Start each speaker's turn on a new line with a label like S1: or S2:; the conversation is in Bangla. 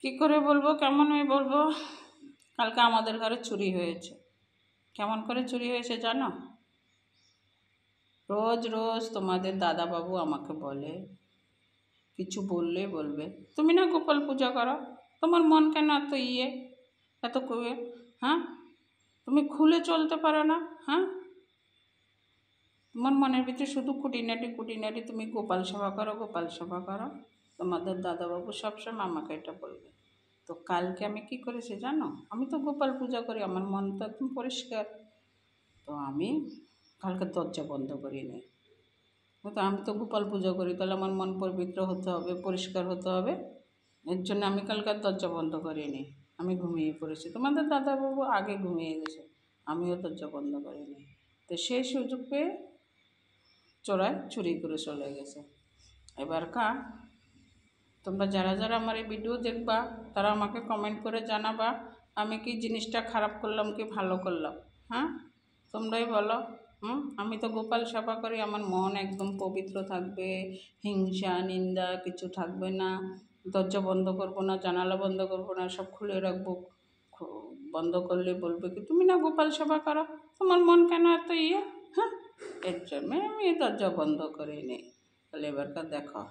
S1: কি করে বলবো, কেমন আমি বলবো? কালকে আমাদের ঘরে চুরি হয়েছে। কেমন করে চুরি হয়েছে জানো? রোজ রোজ তোমাদের দাদাবাবু আমাকে বলে, কিছু বললে বলবে তুমি না গোপাল পূজা করো, তোমার মন কেন এত এত হ্যাঁ, তুমি খুলে চলতে পারো না? হ্যাঁ, তোমার মনের ভিতরে শুধু কুটিনাটি কুটিনাটি, তুমি গোপাল সেবা করো, গোপাল সেবা করো। তোমাদের দাদাবাবু সবসময় আমাকে এটা বলবে। তো কালকে আমি কি করেছি জানো? আমি তো গোপাল পূজা করি, আমার মন তো একদম পরিষ্কার। তো আমি কালকে দরজা বন্ধ করিনি। তো আমি তো গোপাল পূজা করি, তাহলে আমার মন পবিত্র হতে হবে, পরিষ্কার হতে হবে। এর জন্য আমি কালকে দরজা বন্ধ করিনি। আমি ঘুমিয়ে পড়েছি, তোমাদের দাদাবাবু আগে ঘুমিয়ে গেছে, আমিও দরজা বন্ধ করিনি। তো সেই সুযোগ পেয়ে চোরাই চুরি করে চলে গেছে। এবার তোমরা যারা যারা আমার এই ভিডিও দেখবা, তারা আমাকে কমেন্ট করে জানাবা আমি কি জিনিসটা খারাপ করলাম কি ভালো করলাম। হ্যাঁ, তোমরাই বলো। আমি তো গোপাল সেবা করি, আমার মন একদম পবিত্র থাকবে, হিংসা নিন্দা কিছু থাকবে না। দরজা বন্ধ করবো না, জানালা বন্ধ করবো না, সব খুলে রাখবো। বন্ধ করলে বলবে কি তুমি না গোপাল সেবা করো, তোমার মন কেন এত হ্যাঁ, এর জন্যে আমি দরজা বন্ধ করিনি। তাহলে এবারকার দেখো।